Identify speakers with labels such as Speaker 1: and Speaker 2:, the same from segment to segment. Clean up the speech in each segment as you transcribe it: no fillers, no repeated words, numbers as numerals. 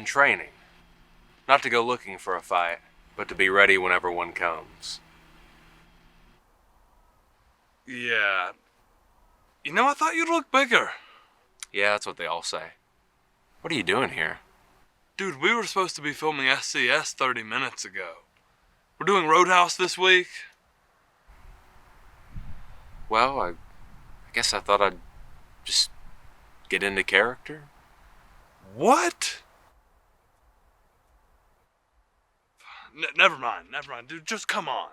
Speaker 1: been training. Not to go looking for a fight, but to be ready whenever one comes.
Speaker 2: Yeah. I thought you'd look bigger.
Speaker 1: Yeah, that's what they all say. What are you doing here?
Speaker 2: Dude, we were supposed to be filming SCS 30 minutes ago. We're doing Roadhouse this week.
Speaker 1: Well, I guess I thought I'd just get into character.
Speaker 2: What? Never mind, dude, just come on.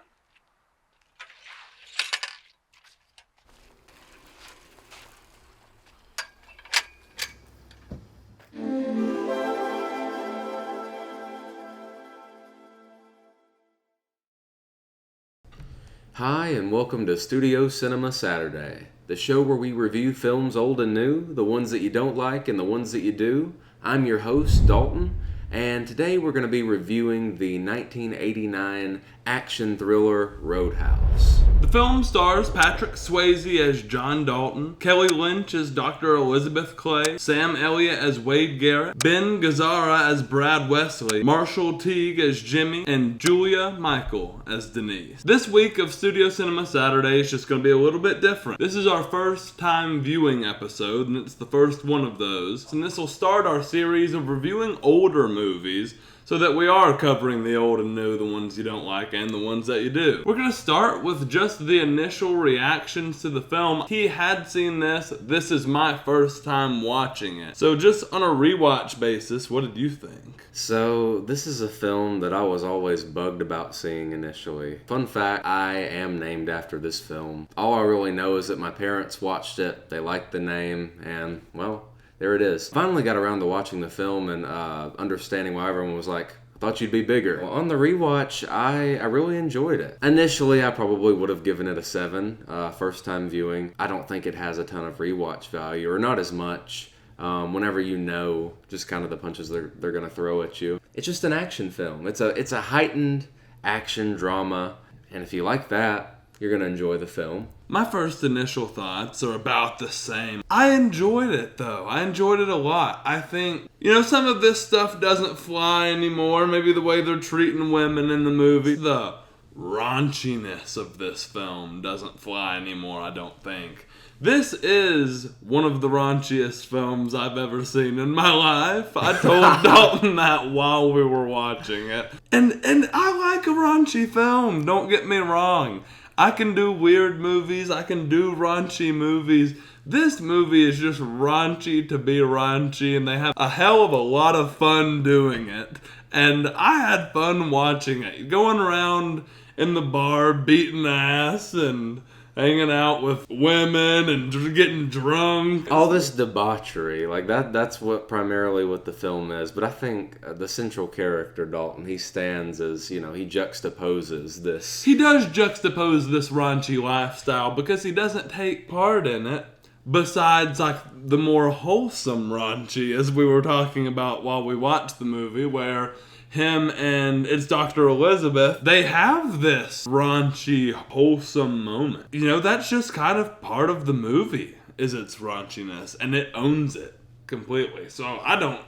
Speaker 3: Hi, and welcome to Studio Cinema Saturday, the show where we review films old and new, the ones that you don't like and the ones that you do. I'm your host, Dalton, and today we're going to be reviewing the 1989 action thriller Roadhouse.
Speaker 2: The film stars Patrick Swayze as John Dalton, Kelly Lynch as Dr. Elizabeth Clay, Sam Elliott as Wade Garrett, Ben Gazzara as Brad Wesley, Marshall Teague as Jimmy, and Julia Michael as Denise. This week of Studio Cinema Saturday is just going to be a little bit different. This is our first time viewing episode, and it's the first one of those. And this will start our series of reviewing older movies, so that we are covering the old and new, the ones you don't like and the ones that you do. We're going to start with just the initial reactions to the film. He had seen this. This is my first time watching it. So just on a rewatch basis, what did you think?
Speaker 3: So, this is a film that I was always bugged about seeing initially. Fun fact, I am named after this film. All I really know is that my parents watched it, they liked the name, and, well, there it is. Finally got around to watching the film and understanding why everyone was like, I thought you'd be bigger. Well, on the rewatch, I really enjoyed it. Initially, I probably would have given it a 7, first time viewing. I don't think it has a ton of rewatch value, or not as much. Whenever you know just kind of the punches they're going to throw at you. It's just an action film. It's a heightened action drama, and if you like that, you're going to enjoy the film.
Speaker 2: My first initial thoughts are about the same. I enjoyed it, though. I enjoyed it a lot. I think, some of this stuff doesn't fly anymore. Maybe the way they're treating women in the movie. The raunchiness of this film doesn't fly anymore, I don't think. This is one of the raunchiest films I've ever seen in my life. I told Dalton that while we were watching it. And I like a raunchy film, don't get me wrong. I can do weird movies, I can do raunchy movies. This movie is just raunchy to be raunchy, and they have a hell of a lot of fun doing it. And I had fun watching it. Going around in the bar, beating ass, and hanging out with women and getting drunk.
Speaker 3: All this debauchery, like that's what primarily what the film is. But I think the central character, Dalton, he stands as, he juxtaposes this.
Speaker 2: He does juxtapose this raunchy lifestyle because he doesn't take part in it. Besides, like, the more wholesome raunchy, as we were talking about while we watched the movie, where him and it's Dr. Elizabeth, they have this raunchy, wholesome moment. That's just kind of part of the movie, is its raunchiness, and it owns it completely. So I don't,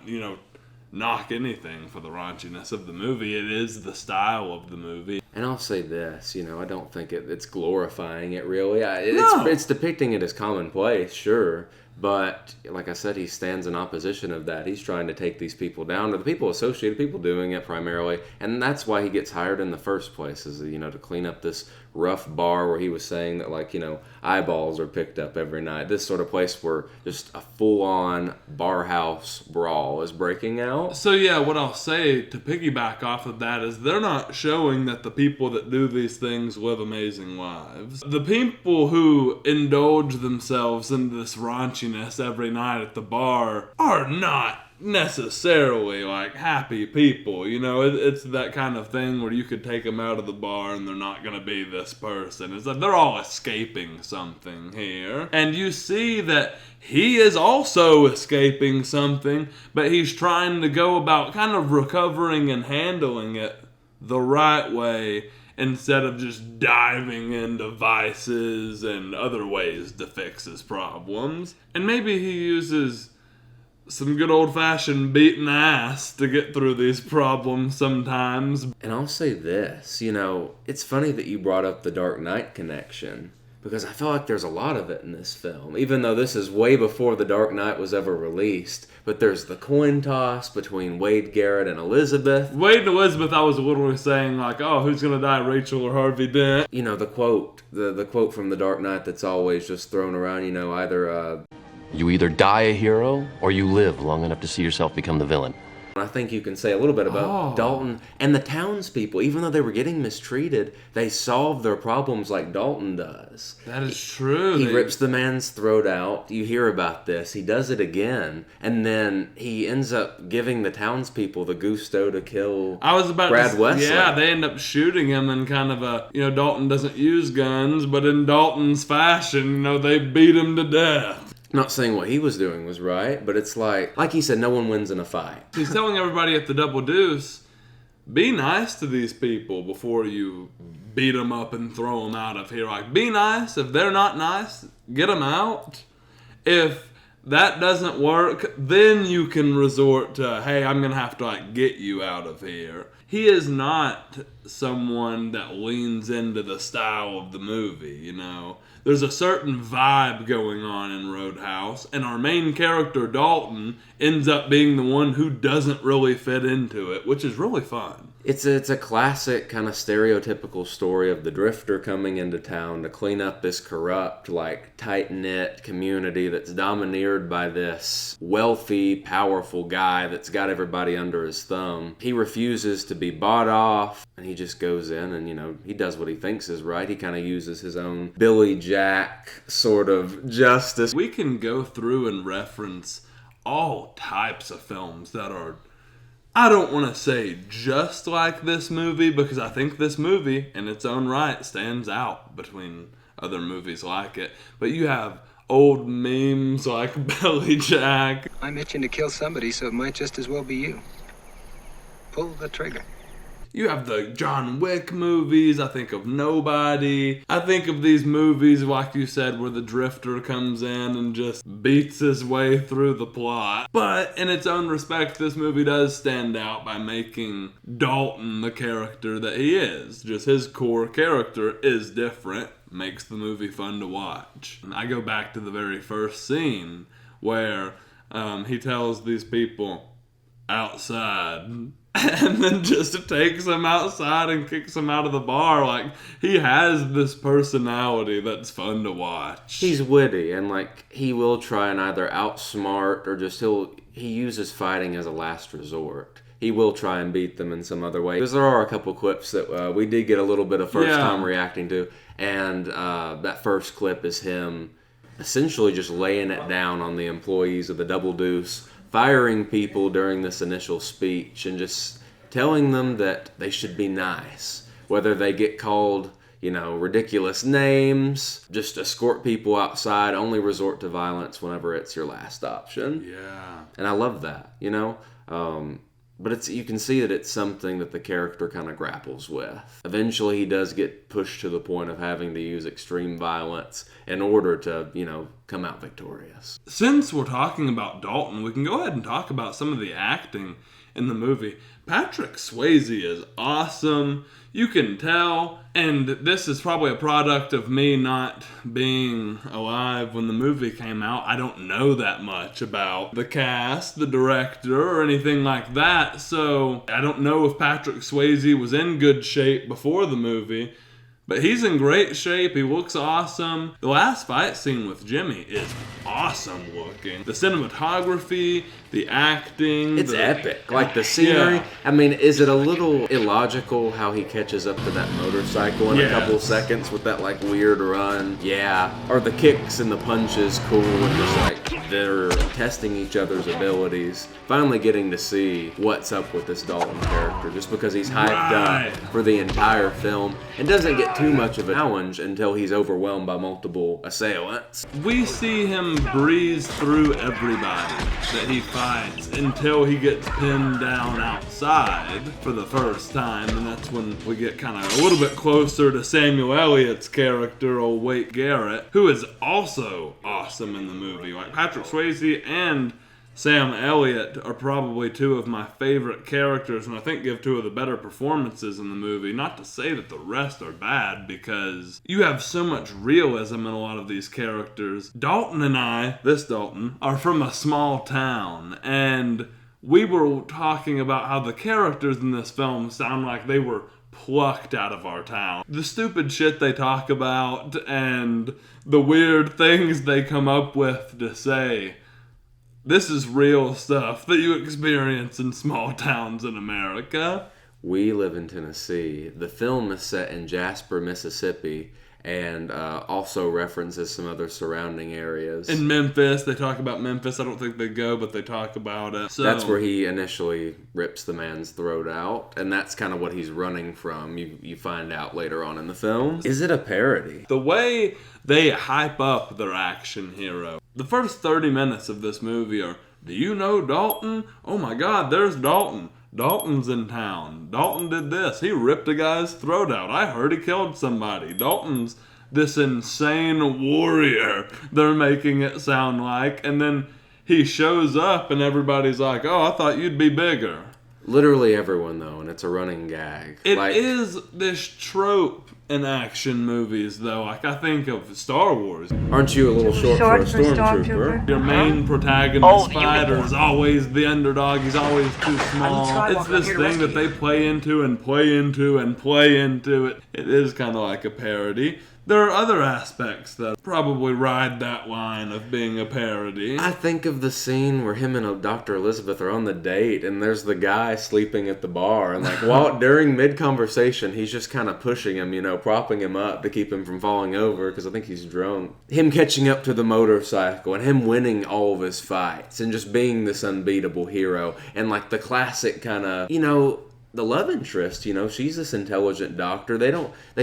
Speaker 2: knock anything for the raunchiness of the movie. It is the style of the movie.
Speaker 3: And I'll say this, I don't think it's glorifying it really.
Speaker 2: No.
Speaker 3: It's depicting it as commonplace, sure. But, like I said, he stands in opposition of that. He's trying to take these people down, or the people associated, people doing it primarily. And that's why he gets hired in the first place, is, to clean up this rough bar where he was saying that, eyeballs are picked up every night. This sort of place where just a full-on bar house brawl is breaking out.
Speaker 2: So, yeah, what I'll say to piggyback off of that is they're not showing that the people that do these things live amazing lives. The people who indulge themselves in this raunchiness every night at the bar are not necessarily like happy people. It's that kind of thing where you could take them out of the bar and they're not going to be this person. It's like they're all escaping something here. And you see that he is also escaping something, but he's trying to go about kind of recovering and handling it the right way, instead of just diving into vices and other ways to fix his problems. And maybe he uses some good old-fashioned beating ass to get through these problems sometimes.
Speaker 3: And I'll say this, it's funny that you brought up the Dark Knight connection, because I feel like there's a lot of it in this film, even though this is way before The Dark Knight was ever released. But there's the coin toss between Wade Garrett and Elizabeth.
Speaker 2: Wade and Elizabeth, I was literally saying, like, oh, who's gonna die, Rachel or Harvey Dent?
Speaker 3: The quote from The Dark Knight that's always just thrown around, either...
Speaker 4: You either die a hero, or you live long enough to see yourself become the villain.
Speaker 3: I think you can say a little bit about Dalton and the townspeople. Even though they were getting mistreated, they solve their problems like Dalton does.
Speaker 2: That is true.
Speaker 3: He rips the man's throat out. You hear about this. He does it again. And then he ends up giving the townspeople the gusto to kill Brad Wesley.
Speaker 2: Yeah, they end up shooting him in kind of a, Dalton doesn't use guns, but in Dalton's fashion, they beat him to death.
Speaker 3: Not saying what he was doing was right, but it's like he said, no one wins in a fight.
Speaker 2: He's telling everybody at the Double Deuce, be nice to these people before you beat them up and throw them out of here. Like, be nice. If they're not nice, get them out. If that doesn't work, then you can resort to, hey, I'm going to have to, get you out of here. He is not someone that leans into the style of the movie, There's a certain vibe going on in Roadhouse, and our main character, Dalton, ends up being the one who doesn't really fit into it, which is really fun.
Speaker 3: It's a classic kind of stereotypical story of the drifter coming into town to clean up this corrupt, tight-knit community that's domineered by this wealthy, powerful guy that's got everybody under his thumb. He refuses to be bought off, and he just goes in and, he does what he thinks is right. He kind of uses his own Billy Jack sort of justice.
Speaker 2: We can go through and reference all types of films that are, I don't want to say just like this movie, because I think this movie in its own right stands out between other movies like it. But you have old memes like Billy Jack.
Speaker 5: I'm itching to kill somebody, so it might just as well be you. Pull the trigger.
Speaker 2: You have the John Wick movies. I think of Nobody. I think of these movies, like you said, where the drifter comes in and just beats his way through the plot. But in its own respect, this movie does stand out by making Dalton the character that he is. Just his core character is different. Makes the movie fun to watch. I go back to the very first scene where he tells these people outside, and then just takes him outside and kicks him out of the bar. He has this personality that's fun to watch.
Speaker 3: He's witty, and he will try and either outsmart or just he uses fighting as a last resort. He will try and beat them in some other way. Because there are a couple clips that we did get a little bit of first time reacting to, and that first clip is him essentially just laying it down on the employees of the Double Deuce, firing people during this initial speech and just telling them that they should be nice. Whether they get called, ridiculous names, just escort people outside, only resort to violence whenever it's your last option.
Speaker 2: Yeah.
Speaker 3: And I love that, But you can see that it's something that the character kind of grapples with. Eventually he does get pushed to the point of having to use extreme violence in order to, come out victorious.
Speaker 2: Since we're talking about Dalton, we can go ahead and talk about some of the acting in the movie. Patrick Swayze is awesome. You can tell, and this is probably a product of me not being alive when the movie came out. I don't know that much about the cast, the director, or anything like that, so I don't know if Patrick Swayze was in good shape before the movie. But he's in great shape. He looks awesome. The last fight scene with Jimmy is awesome looking. The cinematography, the acting.
Speaker 3: It's epic. The scenery.
Speaker 2: Yeah.
Speaker 3: I mean, is it a little illogical how he catches up to that motorcycle in a couple seconds with that weird run? Yeah. Are the kicks and the punches cool and just they're testing each other's abilities. Finally getting to see what's up with this Dalton character just because he's hyped up for the entire film and doesn't get too much of a challenge until he's overwhelmed by multiple assailants.
Speaker 2: We see him breeze through everybody that he fights until he gets pinned down outside for the first time, and that's when we get kind of a little bit closer to Samuel Elliott's character, old Wade Garrett, who is also awesome in the movie. Patrick Swayze and Sam Elliott are probably two of my favorite characters, and I think give two of the better performances in the movie. Not to say that the rest are bad, because you have so much realism in a lot of these characters. Dalton and I, this Dalton, are from a small town, and we were talking about how the characters in this film sound like they were plucked out of our town. The stupid shit they talk about, and the weird things they come up with to say. This is real stuff that you experience in small towns in America.
Speaker 3: We live in Tennessee. The film is set in Jasper, Mississippi, and also references some other surrounding areas.
Speaker 2: In Memphis, they talk about Memphis. I don't think they go, but they talk about it. So,
Speaker 3: that's where he initially rips the man's throat out, and that's kind of what he's running from. You find out later on in the film. Is it a parody?
Speaker 2: The way they hype up their action hero. The first 30 minutes of this movie are, do you know Dalton? Oh my God, there's Dalton. Dalton's in town. Dalton did this. He ripped a guy's throat out. I heard he killed somebody. Dalton's this insane warrior, they're making it sound like. And then he shows up and everybody's like, oh, I thought you'd be bigger.
Speaker 3: Literally everyone, though, and it's a running gag.
Speaker 2: It is this trope in action movies, though. Like, I think of Star Wars.
Speaker 3: Aren't you a little short for a stormtrooper?
Speaker 2: Your main protagonist fighter is always the underdog. He's always too small. It's this thing that they play into and play into and play into. It is kind of like a parody. There are other aspects that probably ride that line of being a parody.
Speaker 3: I think of the scene where him and Dr. Elizabeth are on the date, and there's the guy sleeping at the bar, and like while during mid-conversation, he's just kind of pushing him, propping him up to keep him from falling over, because I think he's drunk. Him catching up to the motorcycle, and him winning all of his fights, and just being this unbeatable hero, and like the classic kind of, the love interest, she's this intelligent doctor. They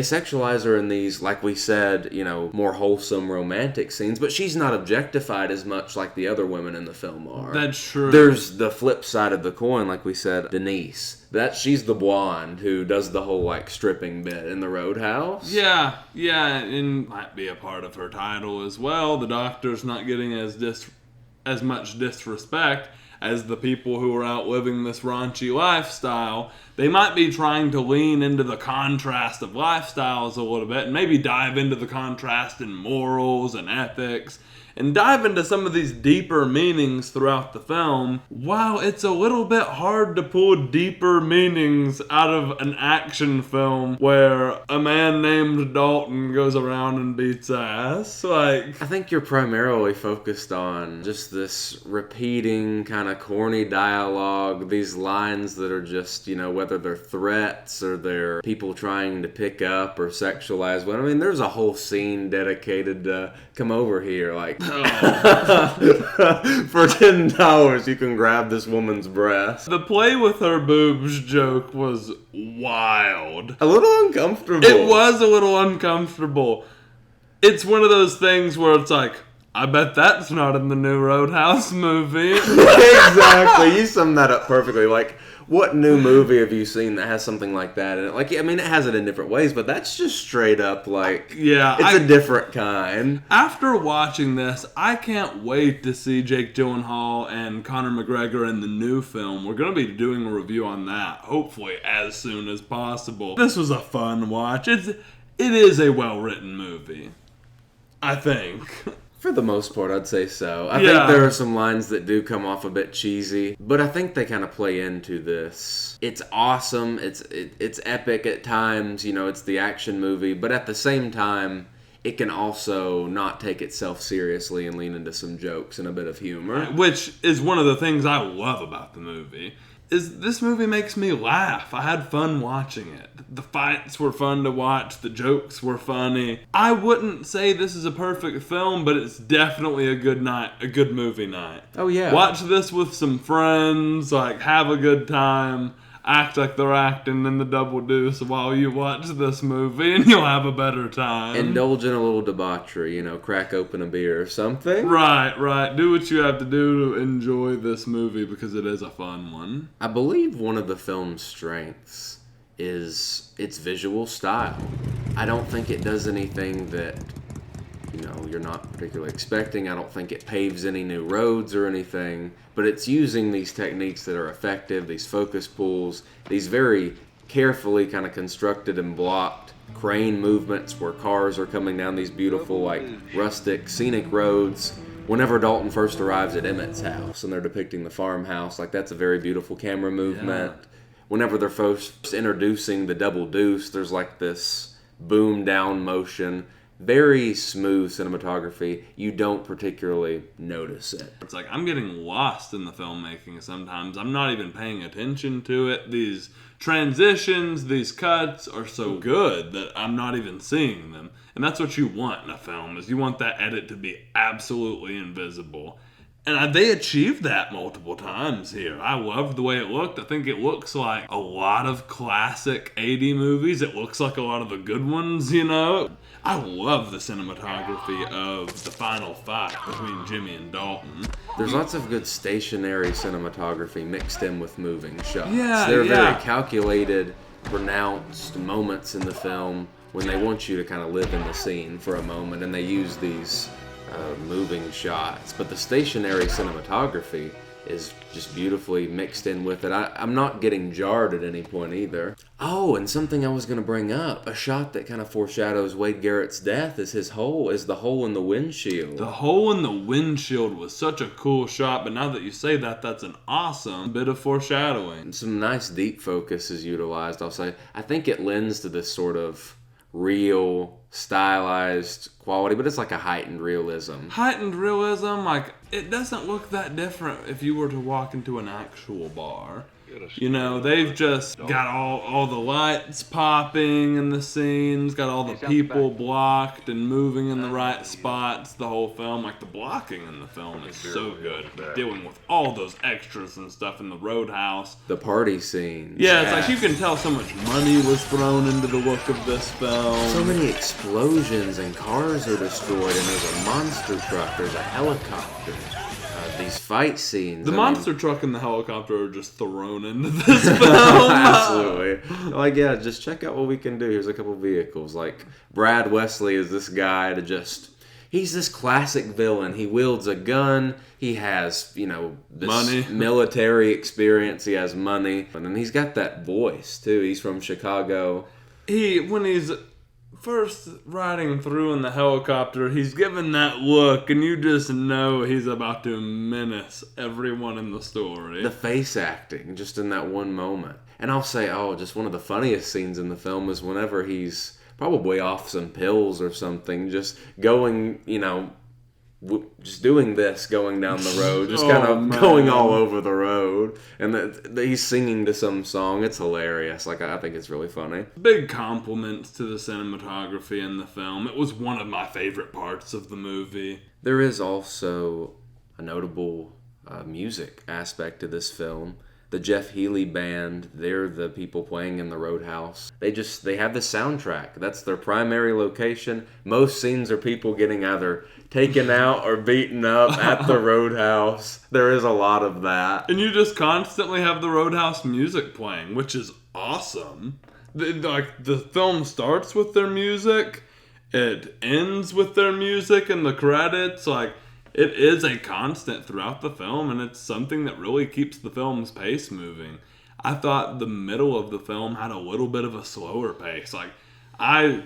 Speaker 3: sexualize her in these, like we said, more wholesome romantic scenes, but she's not objectified as much like the other women in the film are.
Speaker 2: That's true.
Speaker 3: There's the flip side of the coin, like we said, Denise. She's the blonde who does the whole, stripping bit in the Roadhouse.
Speaker 2: Yeah, and might be a part of her title as well. The doctor's not getting as much disrespect as the people who are out living this raunchy lifestyle. They might be trying to lean into the contrast of lifestyles a little bit and maybe dive into the contrast in morals and ethics and dive into some of these deeper meanings throughout the film. While it's a little bit hard to pull deeper meanings out of an action film where a man named Dalton goes around and beats ass. I
Speaker 3: think you're primarily focused on just this repeating kind of corny dialogue, these lines that are just, whether they're threats or they're people trying to pick up or sexualize women. I mean, there's a whole scene dedicated to come over here, for $10 you can grab this woman's breast.
Speaker 2: The play with her boobs joke was wild.
Speaker 3: A little uncomfortable.
Speaker 2: It was a little uncomfortable. It's one of those things where it's like, I bet that's not in the new Roadhouse movie.
Speaker 3: Exactly. You summed that up perfectly. What new movie have you seen that has something like that in it? It has it in different ways, but that's just straight up it's a different kind.
Speaker 2: After watching this, I can't wait to see Jake Gyllenhaal and Conor McGregor in the new film. We're going to be doing a review on that, hopefully as soon as possible. This was a fun watch. It is a well-written movie, I think.
Speaker 3: For the most part, I'd say so. I think there are some lines that do come off a bit cheesy, but I think they kind of play into this. It's awesome. It's epic at times. It's the action movie, but at the same time, it can also not take itself seriously and lean into some jokes and a bit of humor.
Speaker 2: Which is one of the things I love about the movie. Is this movie makes me laugh. I had fun watching it. The fights were fun to watch. The jokes were funny. I wouldn't say this is a perfect film, but it's definitely a good movie night.
Speaker 3: Oh, yeah.
Speaker 2: Watch this with some friends, have a good time, act like they're acting in the Double Deuce while you watch this movie, and you'll have a better time.
Speaker 3: Indulge in a little debauchery, crack open a beer or something.
Speaker 2: Right. Do what you have to do to enjoy this movie because it is a fun one.
Speaker 3: I believe one of the film's strengths is its visual style. I don't think it does anything that, you're not particularly expecting. I don't think it paves any new roads or anything, but it's using these techniques that are effective, these focus pulls, these very carefully kind of constructed and blocked crane movements where cars are coming down these beautiful, like, rustic, scenic roads. Whenever Dalton first arrives at Emmett's house and they're depicting the farmhouse, like, that's a very beautiful camera movement. Yeah. Whenever they're first introducing the double deuce, there's like this boom down motion. Very smooth cinematography. You don't particularly notice it.
Speaker 2: It's like I'm getting lost in the filmmaking sometimes. I'm not even paying attention to it. These transitions, these cuts are so good that I'm not even seeing them. And that's what you want in a film, is you want that edit to be absolutely invisible. And they achieved that multiple times here. I loved the way it looked. I think it looks like a lot of classic 80 movies. It looks like a lot of the good ones, I love the cinematography of the final fight between Jimmy and Dalton.
Speaker 3: There's lots of good stationary cinematography mixed in with moving shots.
Speaker 2: Yeah,
Speaker 3: They're very calculated, pronounced moments in the film when they want you to kind of live in the scene for a moment, and they use these moving shots. But the stationary cinematography is just beautifully mixed in with it. I'm not getting jarred at any point either. Oh, and something I was going to bring up, a shot that kind of foreshadows Wade Garrett's death is the hole in the windshield.
Speaker 2: The hole in the windshield was such a cool shot, but now that you say that, that's an awesome bit of foreshadowing.
Speaker 3: Some nice deep focus is utilized, I'll say. I think it lends to this sort of real, stylized quality, but it's like a heightened realism.
Speaker 2: Heightened realism, like, it doesn't look that different if you were to walk into an actual bar. They've just got all the lights popping in the scenes, got all the people blocked and moving in the right spots the whole film. Like, the blocking in the film is so good. Dealing with all those extras and stuff in the roadhouse.
Speaker 3: The party scenes.
Speaker 2: Yeah, it's like you can tell so much money was thrown into the look of this film.
Speaker 3: So many explosions and cars are destroyed, and there's a monster truck, there's a helicopter. These fight scenes.
Speaker 2: The monster truck and the helicopter are just thrown into this film.
Speaker 3: Absolutely. Like, yeah, just check out what we can do. Here's a couple vehicles. Like, Brad Wesley is this guy he's this classic villain. He wields a gun. He has, this
Speaker 2: money,
Speaker 3: military experience. He has money. And then he's got that voice, too. He's from Chicago.
Speaker 2: When he's first riding through in the helicopter, he's given that look, and you just know he's about to menace everyone in the story.
Speaker 3: The face acting, just in that one moment. And I'll say, just one of the funniest scenes in the film is whenever he's probably off some pills or something, just going, just doing this, going down the road, just going all over the road, and he's singing to some song. It's hilarious. Like, I think it's really funny.
Speaker 2: Big compliments to the cinematography in the film. It was one of my favorite parts of the movie.
Speaker 3: There is also a notable music aspect to this film. The Jeff Healey band, they're the people playing in the Roadhouse. They have the soundtrack. That's their primary location. Most scenes are people getting either taken out or beaten up at the Roadhouse. There is a lot of that.
Speaker 2: And you just constantly have the Roadhouse music playing, which is awesome. The film starts with their music, it ends with their music and the credits. It is a constant throughout the film, and it's something that really keeps the film's pace moving. I thought the middle of the film had a little bit of a slower pace. I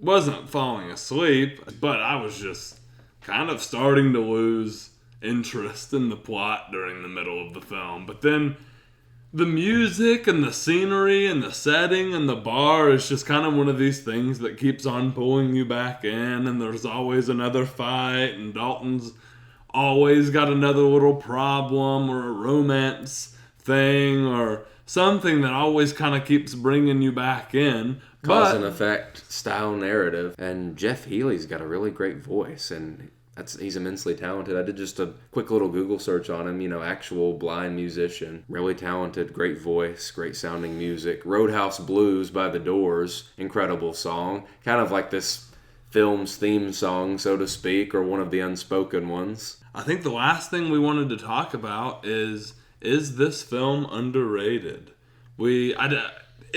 Speaker 2: wasn't falling asleep, but I was just kind of starting to lose interest in the plot during the middle of the film. But then the music and the scenery and the setting and the bar is just kind of one of these things that keeps on pulling you back in, and there's always another fight, and Dalton's always got another little problem or a romance thing or something that always kind of keeps bringing you back in.
Speaker 3: Cause and effect style narrative. And Jeff Healey's got a really great voice, and he's immensely talented. I did just a quick little Google search on him, actual blind musician. Really talented, great voice, great sounding music. Roadhouse Blues by The Doors, incredible song. Kind of like this film's theme song, so to speak, or one of the unspoken ones.
Speaker 2: I think the last thing we wanted to talk about is this film underrated?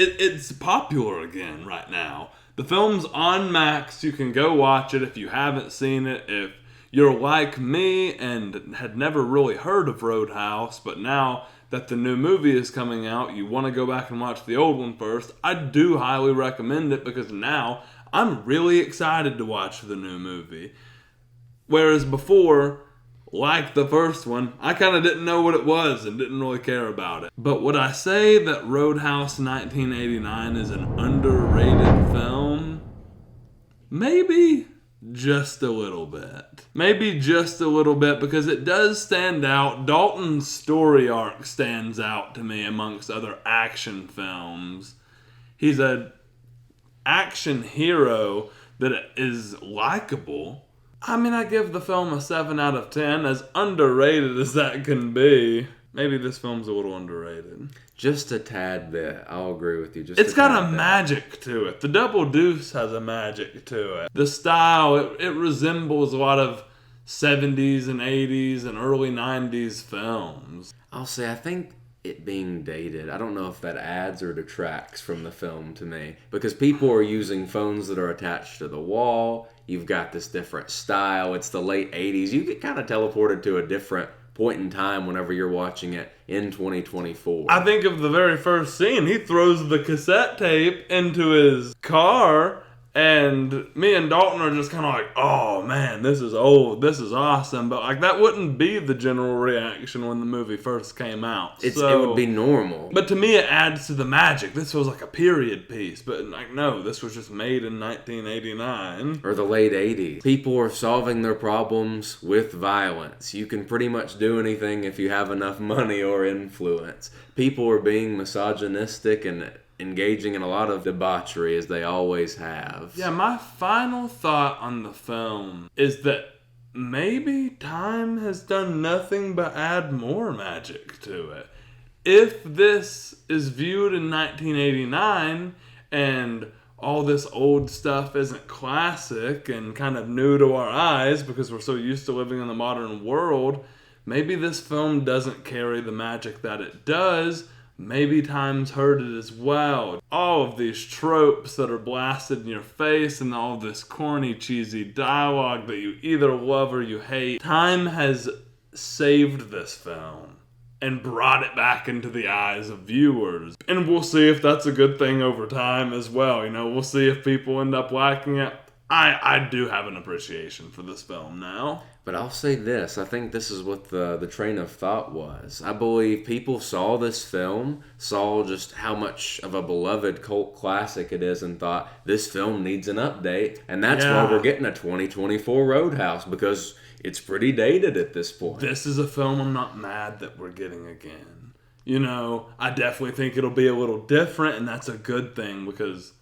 Speaker 2: It's popular again right now. The film's on Max. You can go watch it if you haven't seen it. If you're like me and had never really heard of Roadhouse, but now that the new movie is coming out, you want to go back and watch the old one first, I do highly recommend it because now I'm really excited to watch the new movie. Whereas before, like the first one, I kind of didn't know what it was and didn't really care about it. But would I say that Roadhouse 1989 is an underrated film? Maybe just a little bit. Maybe just a little bit because it does stand out. Dalton's story arc stands out to me amongst other action films. He's an action hero that is likable. I mean, I give the film a 7 out of 10, as underrated as that can be. Maybe this film's a little underrated.
Speaker 3: Just a tad bit. I'll agree with you.
Speaker 2: It's got a magic to it. The Double Deuce has a magic to it. The style, it resembles a lot of 70s and 80s and early 90s films.
Speaker 3: I'll say, I think it being dated, I don't know if that adds or detracts from the film to me. Because people are using phones that are attached to the wall. You've got this different style. It's the late 80s. You get kind of teleported to a different point in time whenever you're watching it in 2024.
Speaker 2: I think of the very first scene. He throws the cassette tape into his car, and me and Dalton are just kind of like, oh man, this is old, this is awesome. But like that wouldn't be the general reaction when the movie first came out.
Speaker 3: It would be normal.
Speaker 2: But to me it adds to the magic. This was like a period piece. But like no, this was just made in 1989.
Speaker 3: Or the late 80s. People are solving their problems with violence. You can pretty much do anything if you have enough money or influence. People are being misogynistic and engaging in a lot of debauchery, as they always have.
Speaker 2: Yeah, my final thought on the film is that maybe time has done nothing but add more magic to it. If this is viewed in 1989 and all this old stuff isn't classic and kind of new to our eyes because we're so used to living in the modern world, maybe this film doesn't carry the magic that it does. Maybe time's heard it as well. All of these tropes that are blasted in your face and all this corny, cheesy dialogue that you either love or you hate. Time has saved this film and brought it back into the eyes of viewers. And we'll see if that's a good thing over time as well. You know, we'll see if people end up liking it. I do have an appreciation for this film now.
Speaker 3: But I'll say this, I think this is what the train of thought was. I believe people saw this film, saw just how much of a beloved cult classic it is, and thought, this film needs an update. And that's why we're getting a 2024 Roadhouse, because it's pretty dated at this point.
Speaker 2: This is a film I'm not mad that we're getting again. You know, I definitely think it'll be a little different, and that's a good thing, because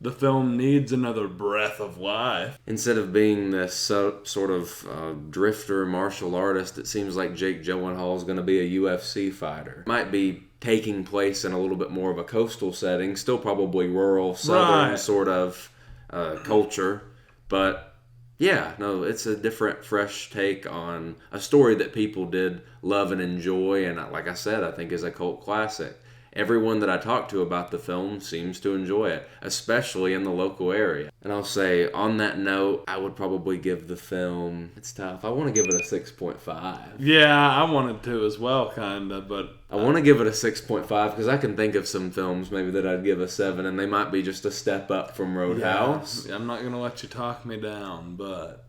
Speaker 2: the film needs another breath of life.
Speaker 3: Instead of being this sort of drifter martial artist, it seems like Jake Gyllenhaal is going to be a UFC fighter. Might be taking place in a little bit more of a coastal setting, still probably rural, southern sort of culture. But yeah, no, it's a different, fresh take on a story that people did love and enjoy. And like I said, I think is a cult classic. Everyone that I talk to about the film seems to enjoy it, especially in the local area. And I'll say, on that note, I would probably give the film, it's tough, I want to give it a 6.5.
Speaker 2: Yeah, I wanted to as well, kind of, but
Speaker 3: I want to give it a 6.5 because I can think of some films maybe that I'd give a 7, and they might be just a step up from Roadhouse.
Speaker 2: Yeah, I'm not going to let you talk me down, but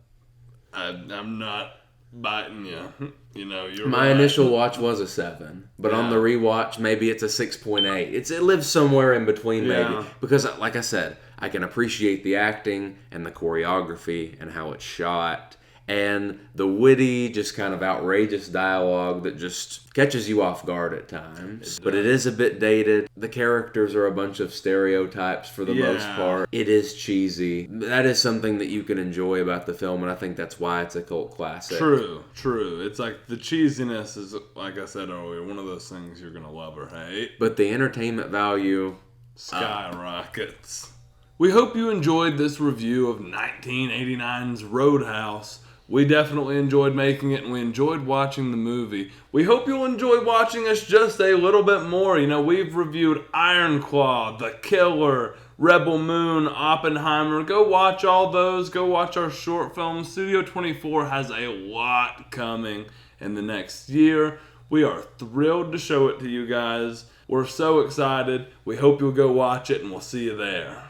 Speaker 2: I'm not biting you. You know, you're
Speaker 3: My initial watch was a 7, but on the rewatch, maybe it's a 6.8. It lives somewhere in between, maybe. Because, like I said, I can appreciate the acting and the choreography and how it's shot, and the witty, just kind of outrageous dialogue that just catches you off guard at times. But it is a bit dated. The characters are a bunch of stereotypes for the most part. It is cheesy. That is something that you can enjoy about the film, and I think that's why it's a cult classic.
Speaker 2: True. It's like the cheesiness is, like I said earlier, one of those things you're going to love or hate.
Speaker 3: But the entertainment value
Speaker 2: skyrockets. We hope you enjoyed this review of 1989's Roadhouse. We definitely enjoyed making it, and we enjoyed watching the movie. We hope you'll enjoy watching us just a little bit more. You know, we've reviewed Iron Claw, The Killer, Rebel Moon, Oppenheimer. Go watch all those. Go watch our short films. Studio 24 has a lot coming in the next year. We are thrilled to show it to you guys. We're so excited. We hope you'll go watch it, and we'll see you there.